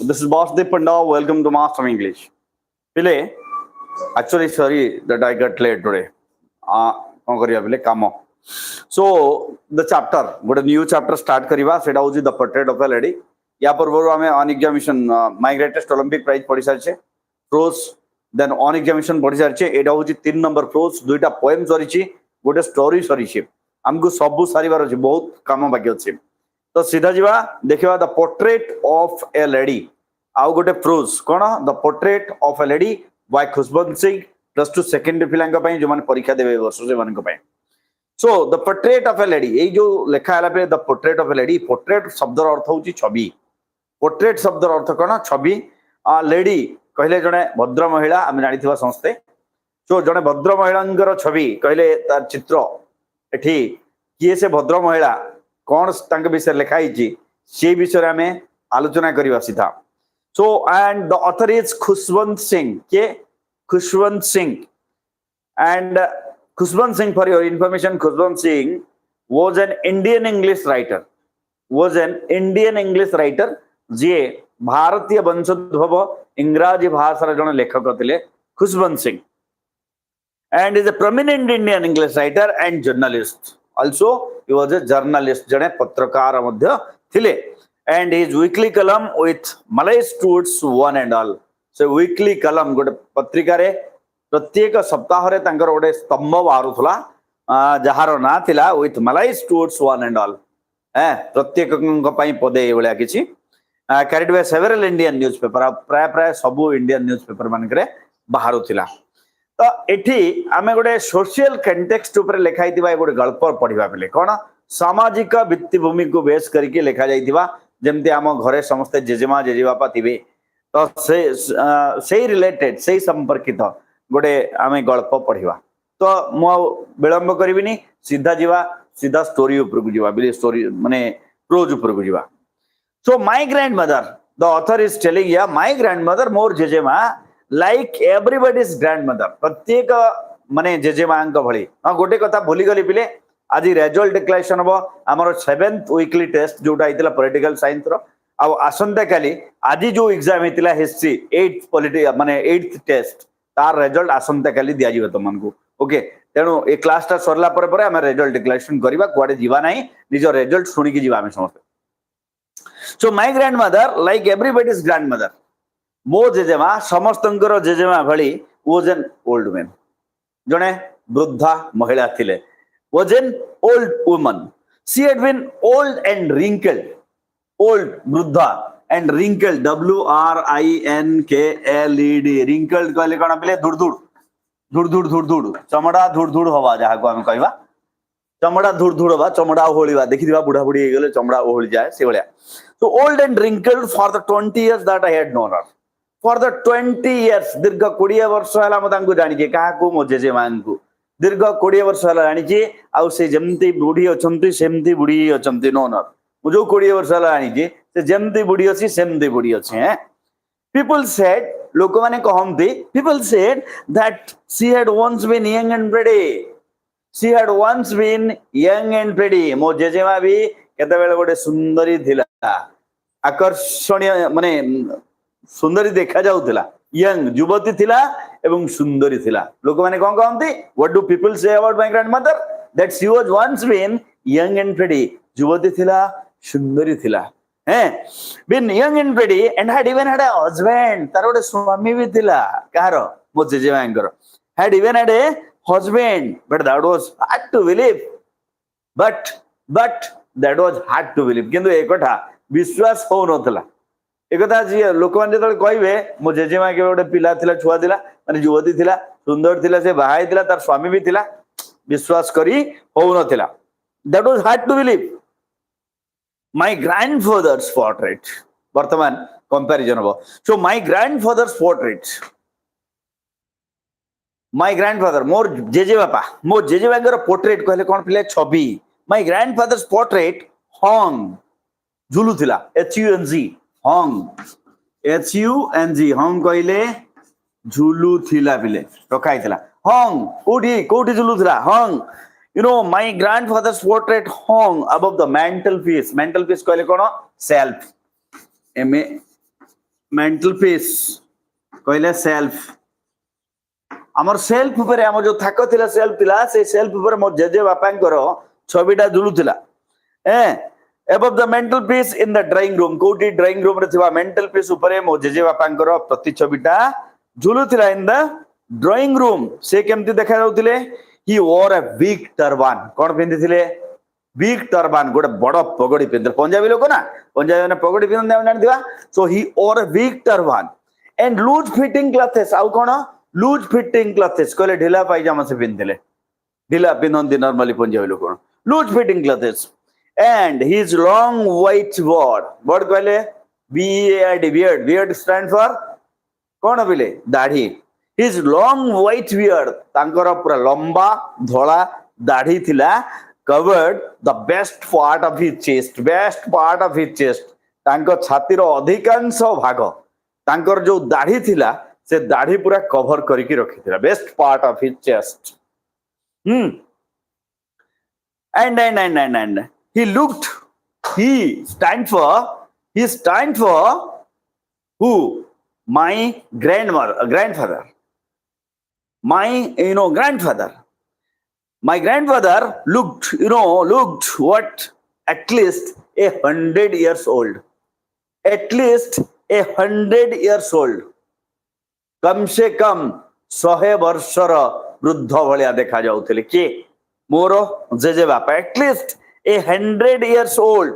This is Boss Deep Panda. Welcome to Master English. Pile, actually, sorry that I got late today. कौन करिया पहले काम so the chapter गोटे new chapter start करिवा सेटा होची the portrait of a lady या पूर्व आमे on examination my greatest Olympic prize पढी सारछे प्रोज देन ऑन एग्जामिनेशन पढी सारछे एटा होची 3 नंबर प्रोज दुईटा पोएम सरीची गोटे स्टोरी सरीची हमको सब सारिबार अछि बहुत काम बाकी अछि तो सीधा जीवा देखिवा the portrait of a lady आउ गोटे प्रोज कोन the portrait of a lady by Khushwant Singh +2 secondary पिलांका पई जो माने परीक्षा देबे वर्ष से मानक पई so the portrait of a lady ए जो लेखा हला पे the portrait of a lady portrait शब्दर अर्थ होची छवि पोर्ट्रेट शब्दर अर्थ कोन छवि लेडी कहले जने भद्र महिला हम जानिथिबा संस्थे सो जने भद्र महिलांकर छवि कहले तार चित्र एठी किए से भद्र महिला कोन तांक विषय लेखा हिची से विषय हमें आलोचना करिवा सीधा so and the author is Khushwant Singh के Khushwant Singh and Khushwant Singh, for your information, Khushwant Singh was an Indian English writer. जे भारतीय वंशोद्भव इंग्राजी भाषा जन लेखक थे Khushwant Singh and is a prominent Indian English writer and journalist. Also, he was a journalist, जने पत्रकार मध्य थिले and his weekly column with Malay students one and all. से weekly कलम गोटे पत्रिका रे प्रत्येक सप्ताह रे तांकर गोटे स्तंभ बारुथला जहार ना थिला विथ मलाई स्टूडेंट्स वन एंड ऑल प्रत्येक पई पदे ए बळिया किछि carried by several Indian newspaper प्राय प्राय सब इंडियन न्यूज़पेपर मानकरे बाहरुथिला तो एठी आमे गोटे सोशल कंटेक्स्ट ऊपर लेखा हितिबा गोटे गल्प पढिबा बेले कोन सामाजिक भित्तिभूमि को बेस करके लेखा जाइतिबा जेमते आम घरे समस्त जेजेमा जेजेबापा थिबे तो से रिलेटेड से संपर्कित गोटे आमे गल्प पढ़िबा तो मो विलंब करिबिनी सीधा जीवा सीधा स्टोरी ऊपर को जीवा बिले स्टोरी माने प्रोज ऊपर को जीवा so my grandmother the author is telling या माय ग्रैंडमदर मोर जेजेमा लाइक एवरीबॉडीज ग्रैंडमदर प्रत्येक माने जेजेमांक भली हां गोटे कथा भूली गली पिले आज रिजल्ट डिक्लेरेशन हो हमर 7th वीकली टेस्ट जोटा आइतला पॉलिटिकल साइंस रो आसंता काली आज जो एग्जाम हेतिला हिस्ट्री 8th पॉलिटी माने 8th टेस्ट तार रिजल्ट आसंता काली दिया जिवो तमन को ओके तेनु ए क्लास ता सरला पर पर हम रिजल्ट डिक्लेरेशन करबा कोडे जीवा नाही निजो रिजल्ट सुनी की जीवा हम समस्त सो my grandmother like everybody's grandmother मो जेजेमा समस्तंकर जेजेमा भली वाज एन ओल्ड मैन जने वृद्धा महिला थिले was an old woman she had been old and wrinkled old वृद्धा and wrinkled WRINKLED wrinkled कहले कोन पले धुड़ चमड़ा धुड़ हवा जहा को हम कहबा चमड़ा धुड़ हवा चमड़ा ओहळीबा देखि दिबा बुढा बुढी गेले चमड़ा ओहळी जाय से भलिया so old and wrinkled for the 20 years that I had known her for the 20 years दीर्घ 20 वर्ष हला म तांको जानि के का को मो जेजे मानकु दीर्घ 20 वर्ष हला जानि जे आ से जेमती बुढी अछंती सेमती बुढी अछंती नोन मुझे 20 वर्ष आनी से जमती बुढ़ी अच्छी सेमती बुढ़ी अच्छी है पीपल सेड लोक माने कहंती people said that she had once been young and pretty मो जेजेमा भी केते बेले गोटे सुंदरी थिला आकर्षणीय माने सुंदरी देखा जाउथिला यंग युवती थिला एवं सुंदरी थिला लोक माने कोन कहंती what do people say about my grandmother that she was once been young and pretty युवती थिला सुंदरी थिला हैं been young and pretty and had even had a husband तार गोटे स्वामी भी थिला कहारो मो जेजेमांकर had even had a husband but that was hard to believe but that was hard to believe किंतु एकटा विश्वास हो नथला एकटा जे लोक माने जतले कहबे मो जेजेमा के गोटे पिला थिला छुआ थिला माने युवती थिला सुंदर थिला से बाहाई थिला तार स्वामी भी थिला विश्वास करी हो नथला that was hard to believe my grandfather's portrait वर्तमान comparison हो so my grandfather's portrait my grandfather मोर जेजे बापांकर portrait कहले कोन पिले छवि my grandfather's portrait hung झुलु थिला hung hung कहले झुलु थिला पिले रखाई थिला hung कोठी झुलु थिला hung You know, my grandfather's portrait hung above the mantelpiece. Mantelpiece कहले कोन? Shelf. मेंटल पीस कहले सेल्फ आमर सेल्फ ऊपर आम जो थाक थिला सेल्फ थिला से सेल्फ ऊपर मो जेजे बापांकर छविटा झुलुथिला ए above the mental piece in the drawing room कोटी ड्राइंग रूम रे थिबा मेंटल पीस ऊपर मो जेजे बापांकर प्रतिछबिटा झुलुथिला इन द ड्राइंग रूम से केमती देखा जाउथिले he wore a big turban cone पिंदिथिले big turban गोटे बड़ पगड़ी पिंद पंजाबी लोक ना पंजाबी ने पगड़ी पिंद जान दिवा so he wore a big turban and loose fitting clothes आउ कोन लूज फिटिंग क्लथेस कहले ढिला पायजामा से पिंधले ढिला पिंधती नॉर्मली पंजाबी लोक loose fitting clothes and his long white beard कहले B R D beard beard stand for कौन बिले दाढ़ी हिज लॉन्ग व्हाइट बियर्ड तांकर पूरा लंबा धोला दाढ़ी थिला covered the best part of his chest तांको छातीर अधिकांश भाग तांकर जो दाढ़ी थिला से दाढ़ी पूरा कवर करके रखी best part of his chest and he looked he stand for who my grandfather my my grandfather looked what at least 100 years old at least 100 years old कम से कम 100 वर्षर वृद्ध भाया देखा जाउथिले के मोर जेजे बापा at least 100 years old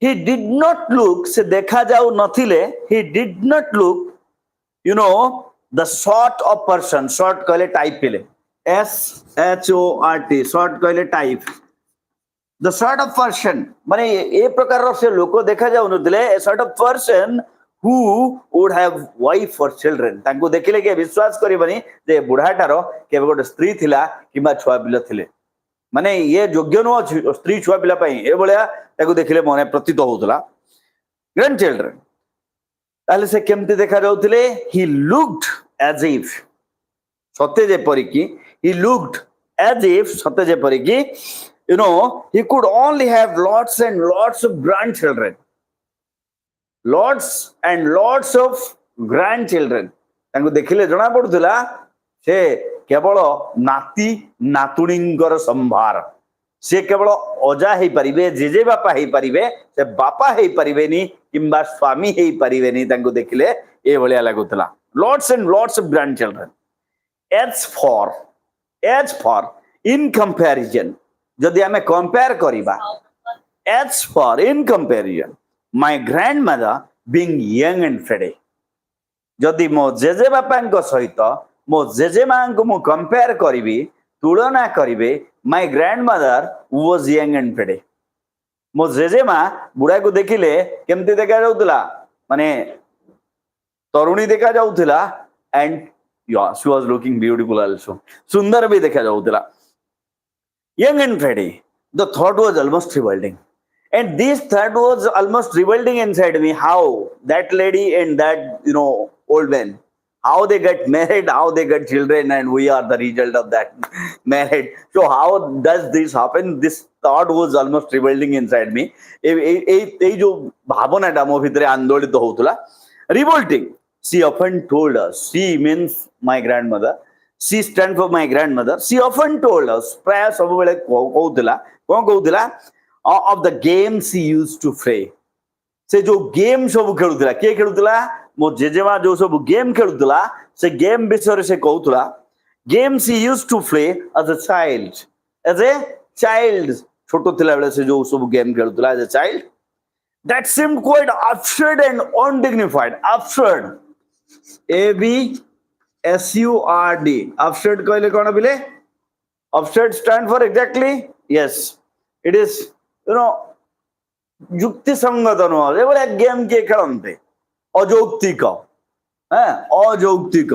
he did not look से देखा जाउ नथिले he did not look the sort of person short कहले type पिले SHORT short कहले type the sort of person माने ए प्रकार से लोक देखा जाउ नथिले a sort of person who would have wife or children तांको देखिले के विश्वास करिबनी जे बुढ़ाटार केबे गोटे स्त्री थिला किबा छुआ पिला थिले माने ये योग्य न स्त्री छुआ पिला पई ए बळिया ताको देखिले मने प्रतीत होतला ग्रैंड चिल्ड्रन ताले से केमते देखा जाउथिले he looked as if सते जे परिकी he looked as if सते जे परिकी he could only have lots and lots of grandchildren lots and lots of grandchildren तांको देखिले जणा पडुथला से केवल नाती नातुणींकर संभार से केवल अजा हे परिबे जेजे बापा हे परिबे से बापा हे परिबेनी किंबा स्वामी हे परिबेनी तांको देखिले ए भलिया लागुतला lots and lots of grandchildren as for in comparison जदि हमें कंपेयर करिबा as for in comparison my grandmother being young and pretty जदि मो जेजे बापा सहित मो जेजे मां को मो कंपेयर करिबी तुलना करिबे my grandmother was young and pretty मो जेजे मां बुढ़ा को देखिले केमती देखा जाउतला माने तरुणी देखा जाउतला and she was looking beautiful also सुंदर भी देखा जाउतला young and pretty the thought was almost revolting and this thought was almost revolting inside me how that lady and that old man how they get married how they get children and we are the result of that married so how does this happen this thought was almost revolting inside me ei jo bhavana ta mo bhitere andoliत होउतला revolting she often told us she means my grandmother she stand for my grandmother she often told us प्राय सब बेले कहउतला कोन कहउतला of the games she used to play से जो game सब खेलुतला के खेलुतला मो जेजेमा जो सब गेम खेलुतला से गेम विषय से कहउतला games he used to play as a child छोटो थिला बेले से जो सब game खेलुतला as a child that seemed quite absurd and undignified absurd ABSURD absurd कहले कोन बिले absurd stand for exactly yes it is युक्ति संगत नुह एभलिया गेम किए खेलते अजौक्तिक अजौक्तिक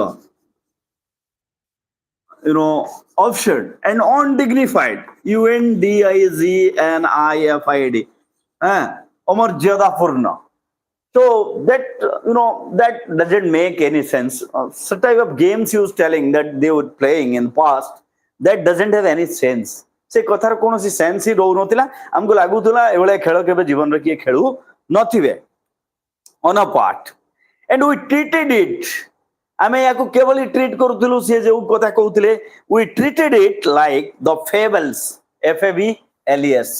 absurd and undignified UNDIGNIFID अमर्यादापूर्ण so that that doesn't make any sense such type of games he was telling that they were playing in past that doesn't have any sense से कथार कौन सी sense ही रहू नथिला हमको लागुतला एबळे खेल केबे जीवन रे किए खेलू नथिबे on a part and we treated it. आमे याको केवल ट्रीट करूथिलु से जो कथा कहउथिले, we treated it like the fables. FABLES,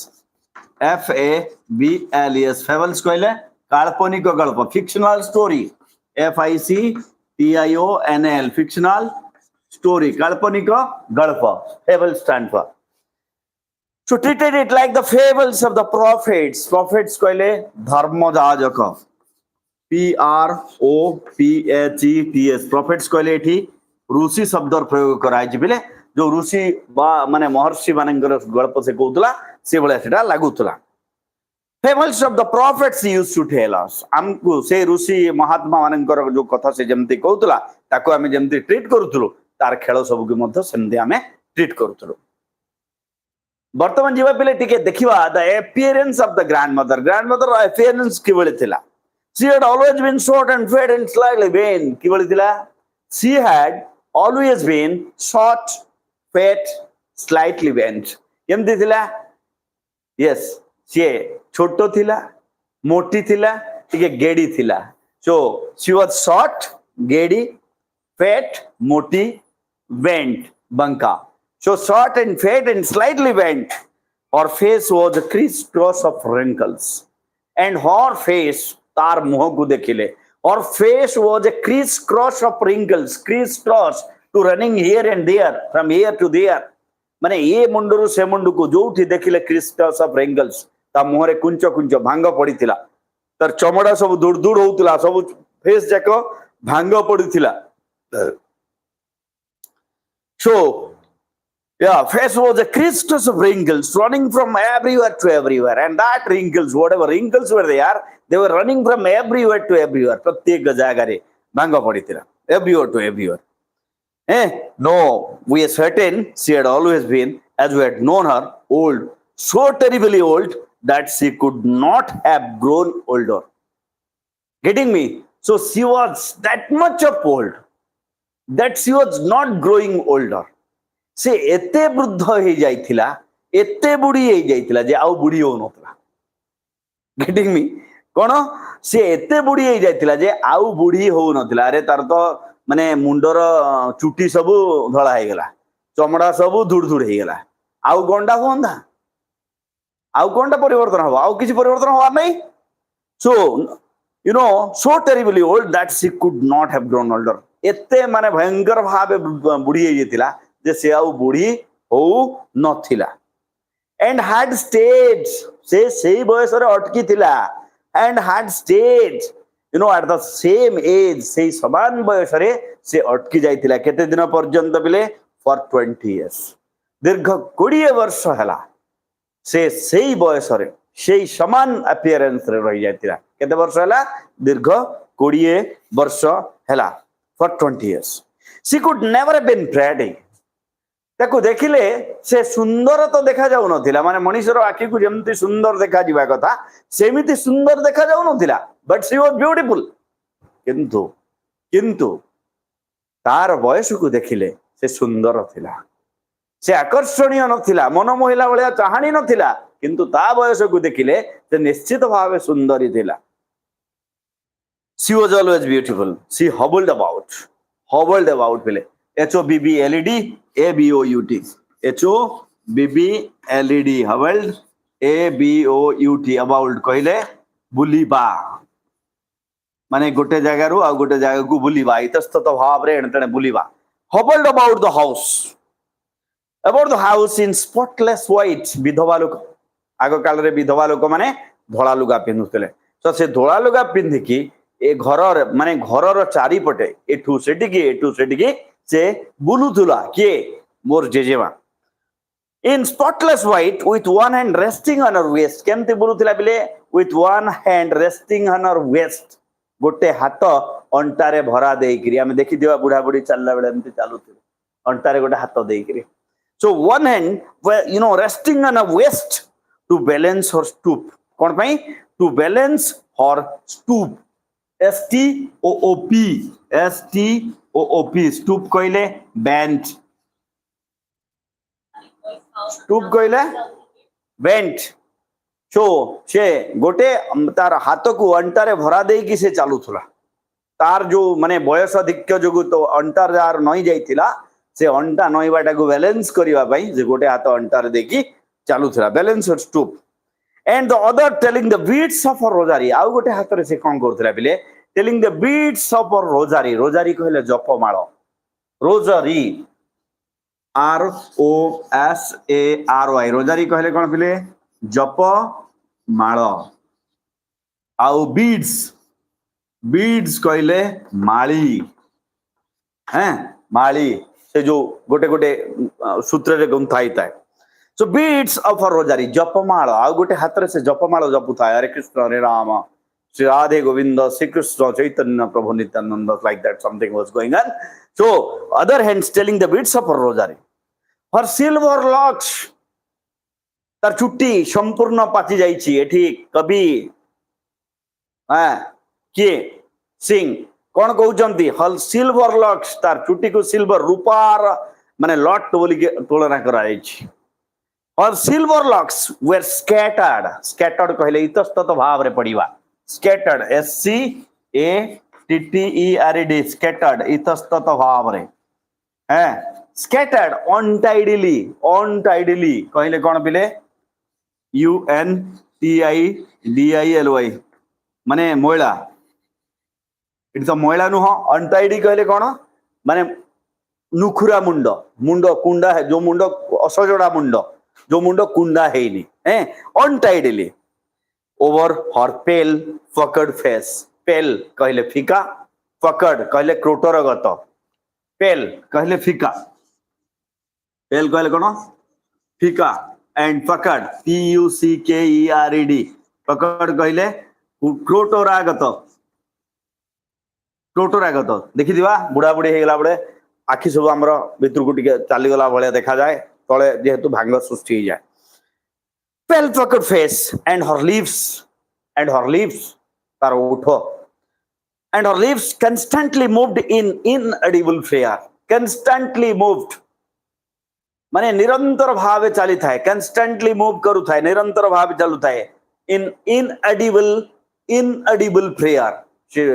FABLES, fables कहले काल्पनिक गल्प, fictional story, FICTIONL, fictional story, काल्पनिक गल्प, fable stand for. So treated it like the fables of the prophets. Prophets कहले धर्मजाजक, PROPHETS, prophets कहले एठी ऋषि शब्द प्रयोग कराई बिले जो ऋषि बा माने महर्षि मानकर गल्प से कहउतला से बळे सेटा लागुतला. Fables of the prophets used to tell us, हमको से ऋषि महात्मा मानकर जो कथा से जेमति कहउतला ताको हमें जेमति ट्रीट करूथलो तार खेल सब के मध्य सेमति हमें ट्रीट करूथलो. वर्तमान जीवा पिले टिके देखिवा the appearance of the grandmother. Grandmother appearance किबळे थिला. She had always been short and fat and slightly vain. किबळे थिला. She had always been short, fat, slightly vain. केमति थिला. Yes, she छोटो थिला, मोटी थिला, टिके गेडी थिला. So she was short, गेडी, fat, मोटी, bent, Banka. So short and fat and slightly bent. Her face was a crisscross of wrinkles. And her face, तार मुह को देखिले, her face was a crisscross of wrinkles, crisscross to running here and there, from here to there. माने ये मुंडरू से मुंडू को जोठी देखिले crisscross of wrinkles. ता मुहरे कुंच कुंच भांग पड़ीथिला. तार चमड़ा सब दूर दूर होउतला, सब फेस जाको भांग पड़ीथिला. So yeah, face was a crisscross of wrinkles running from everywhere to everywhere, and that wrinkles, whatever wrinkles were there, they were running from everywhere to everywhere. प्रत्येक जगह रे भांग पड़ीथिला, everywhere to everywhere. No, we are certain she had always been, as we had known her, old, so terribly old that she could not have grown older. Getting me? So she was that much of old that she was not growing older. से एते वृद्ध हो जाइथिला, एते बुढ़ी हो जाइथिला जे आउ बुढ़ी हो नथला. Getting me? कोन से एते बुढ़ी हो जाइथिला जे आउ बुढ़ी हो नथला. अरे तार तो माने मुंडर चुटी सब धळा हे गेला, चमड़ा सब धुड़ धुड़ हे गेला. आउ गंडा होंदा, आउ कोनटा परिवर्तन हो, आउ किछि परिवर्तन हो नै. So you know, so terribly old that she could not have grown older. एते माने भयंकर भावे बुढ़ी हो जाइथिला जे से आउ बुढ़ी हो नथिला. And had stayed, से सेही बयस रे अटकी थिला, and had stayed, you know, at the same age, सेही समान बयस रे से अटकी जाइथिला. केते दिन पर्यंत बिले? For 20 years. दीर्घ 20 वर्ष हला से सेही बयस रे सेही समान अपीयरेंस रे रहि जाइथिला. केते वर्ष हला? दीर्घ 20 वर्ष हला. For 20 years. She could never have been pretty. ताको देखिले से सुंदर तो देखा जाउ नथिला, माने मनुष्यर आखि को जेमति सुंदर देखा जिबा कथा सेमिति सुंदर देखा जाउ नथिला. But she was beautiful. किंतु तार बयस को देखिले से सुंदर थिला, से आकर्षणीय नथिला, मनमोहिला भलिया चाहाणी नथिला. किंतु ता बयस को देखिले से निश्चित भावे सुंदरी थिला. She was always beautiful. She hobbled about pile. HOBBLED ABOUT. HOBBLED hobbled ABOUT about कहले बुलिबा. माने गोटे जगह रु आ गोटे जगह को बुलिबा, इतस्तत भाव रे एणतणे बुलिबा. Hobbled about the house. About the house in spotless white. विधवा लोक आग काल रे विधवा लोक माने धोळा लुगा पिन्नुतले. तो से धोळा लुगा पिन्धिकी ए घर माने घरर चारिपटे एठू सेटिकी से बुलुथुला. के? मोर जेजेमा. In spotless white with one hand resting on her waist. केमते बुलुथुला बिले? With one hand resting on her waist. गोटे हाथ अंटारे भरा देइकरी. आमे देखि दिवा बुढ़ा बुढ़ी चलला बेले एमते चालुथि अंटारे गोटे हाथ देइकरी. So one hand, you know, resting on her waist to balance her stoop. कोन पई? To balance her stoop. STOOP. stoop कहले bent. stoop कहले bent. So से गोटे तार हाथ को अंटारे भरा देई कि से चालुथुला. तार जो माने बयस अधिक्य जो तो अंटार जार नई जाइथिला से अंटा नईबाटा को बैलेंस करबा पई जे गोटे हाथ अंटार देखि चालुथिला balance stoop and the other telling the beads of a rosary आउ गोटे हाथ रे से कोन करथिला बिले telling the beads of a rosary rosary कहले जपमाळ rosary R O S A R Y rosary कहले कोन बिले जपमाळ आउ बीड्स बीड्स कहले माली हैं माली से जो गोटे गोटे सूत्र रे गुंथाई थाए so beads of a rosary जपमाळ आउ गोटे हाथ रे से जपमाळ जपुथाय Hare Krishna Hare Ram Shri Radhe Govind Shri Krishna Chaitanya Prabhu Nityananda like that something was going on so other hands telling the beads of a rosary her silver locks तार चुट्टी संपूर्ण पाची जाइछि एठी कवि हां के सिंह कौन कहउचंती हल सिल्वर लॉक्स तार चुट्टी को सिल्वर रूपार माने लॉट बोली के तुलना करा जाइछि her silver locks were scattered scattered कहले इतस्तत भाव रे पड़िबा scattered S C A T T E R E D scattered इतस्तत भाव रे हैं स्कैटर्ड अनटाइडली कहले कौन पिले U N T I D I L Y माने मोइला इट तो मोइला नुह अनटाइडी कहले कौन माने नुखुरा मुंड मुंड कुंडा है जो मुंड असजड़ा मुंड जो मुंड कुंडा हेनी हैं अनटाइडली ओवर हर पेल फकड फेस पेल कहले फिका फकड कहले क्रोटरगत पेल कहले फिका पेल कहले कौन फिका and fucked P you see के ई आर ई डी फकड कहले क्रोटरागत क्रोटरागत देखि दिवा बुढ़ा बुढ़ी हेगला बड़े आखि सब हमर भितर को टिके चाली गला भले देखा जाए तले जेहेतु भांग सृष्टि हो जाए pale puckered face and her lips तार ओठ and her lips constantly moved in inaudible prayer constantly moved माने निरंतर भावे चली थाए constantly move करू थाए निरंतर भावे चलू थाए in inaudible prayer से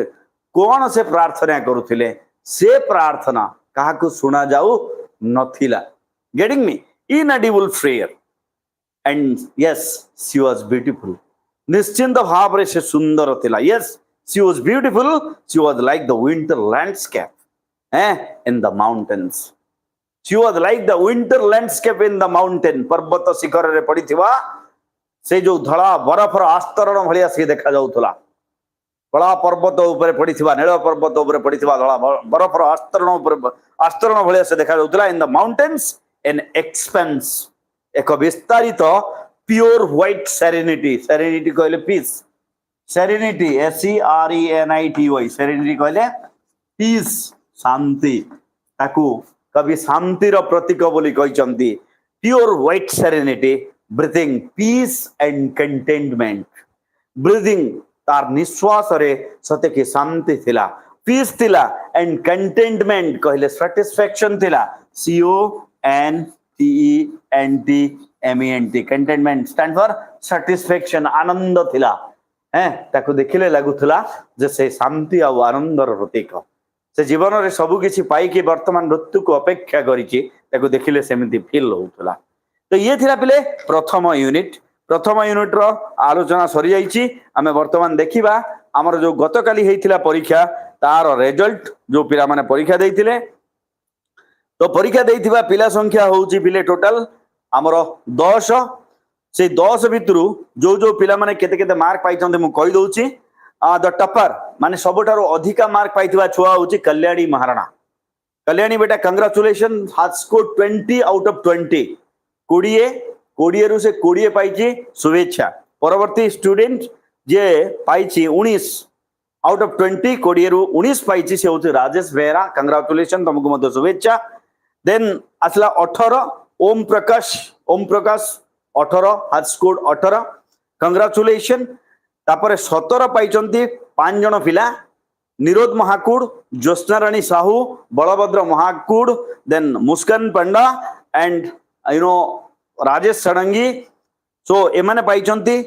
कौन से प्रार्थना करूथिले से प्रार्थना कहा को सुना जाऊ नथिला getting me inaudible prayer and yes she was beautiful निश्चिंत भाव रे से सुंदर थिला yes she was beautiful she was like the winter landscape in the mountains she was like the winter landscape in the mountain पर्वत शिखर रे पड़ीथिबा से जो धड़ा बरफ रो आस्तरण भलिया से देखा जाउथला बड़ा पर्वत ऊपर पड़ीथिबा नील पर्वत ऊपर पड़ीथिबा धड़ा बरफ रो आस्तरण भलिया से देखा जाउथला in the mountains an expanse एक विस्तारित प्योर व्हाइट सेरेनिटी सेरेनिटी कहले peace serenity S C R E N I T Y serenity कहले पीस शांति ताकू कभी शांतिर प्रतीक बोली कहचंती pure white serenity breathing peace and contentment breathing तार निश्वास रे सते की शांति थिला पीस थिला एंड कंटेनमेंट कहले सैटिस्फैक्शन थिला C O N T E N T M E N T containment stand for satisfaction आनंद थिला हैं ताको देखिले लागुथला जे से शांति आ आनंदर प्रतीक से जीवन रे सब किछि पाई कि वर्तमान मृत्यु को अपेक्षा करिछि ताको देखिले सेमिति फील होउथला तो ये थिला पिले प्रथम यूनिट रो आलोचना सरी जाइछि आमे वर्तमान देखिबा हमर जो गतकाली हेइथिला परीक्षा तार रिजल्ट जो पिला माने परीक्षा देइथिले तो परीक्षा देइथिबा पिला संख्या होउछि पिले टोटल हमर 10 से 10 भितरु जो जो पिला माने केते केते मार्क पाइछन्ते मु कहि दउछि द टॉपर माने सबठारो अधिका मार्क पाइथिबा छुआ होउछि कल्याणी महाराणा कल्याणी बेटा congratulation has score 20 out of 20 20 रु से 20 पाइछि शुभेच्छा परवर्ती स्टूडेंट जे पाइछि 19 आउट ऑफ 20 20 रु 19 पाइछि से होउछि राजेश बेहरा कांग्रेचुलेशन तुमको मत शुभेच्छा देन असला 18 Om Prakash 18 has scored 18 congratulation तापरे 17 पाइचंती 5 जण पिला Nirodh Mahakud Jyotsna Rani Sahu Balabhadra Mahakud then Muskan Panda and Rajesh Sadangi so एमाने पाइचंती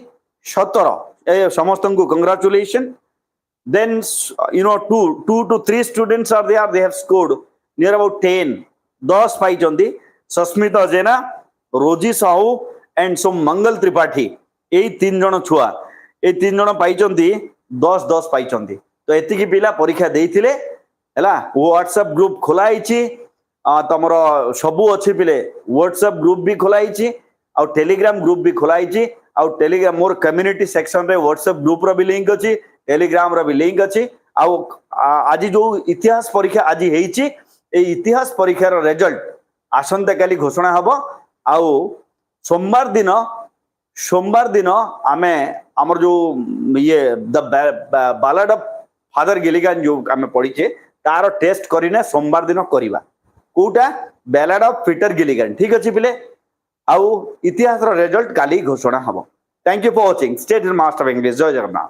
17 समस्त को congratulation then two to three students are there, they have scored near about 10 10 पाइचंदी Sasmita जेना रोजी साहू एंड सो मंगल त्रिपाठी ए तीन जन छुआ ए तीन जन पाइचंदी 10 10 पाइचंदी तो एतिकी पिला परीक्षा देइथिले हला व्हाट्सएप ग्रुप खोलाइछि तमर सबु अछि पिले व्हाट्सएप ग्रुप भी खोलाइछि आ टेलीग्राम ग्रुप भी खोलाइछि आ टेलीग्राम मोर कम्युनिटी सेक्शन रे व्हाट्सएप ग्रुप रो भी लिंक अछि टेलीग्राम रो भी लिंक अछि आ आज जो इतिहास परीक्षा आज हेइछि ए इतिहास परीक्षा रो रिजल्ट आसंता काली घोषणा हबो आ सोमवार दिन आमे हमर जो ये the ballad of Father Gilligan जो आमे पढिचे तार टेस्ट करिने सोमवार दिन करिबा कोटा बैलेड ऑफ पीटर गिलिगन ठीक अछि पिले आउ इतिहास रो रिजल्ट काली घोषणा हबो thank you for watching state master of English जय जगन्नाथ।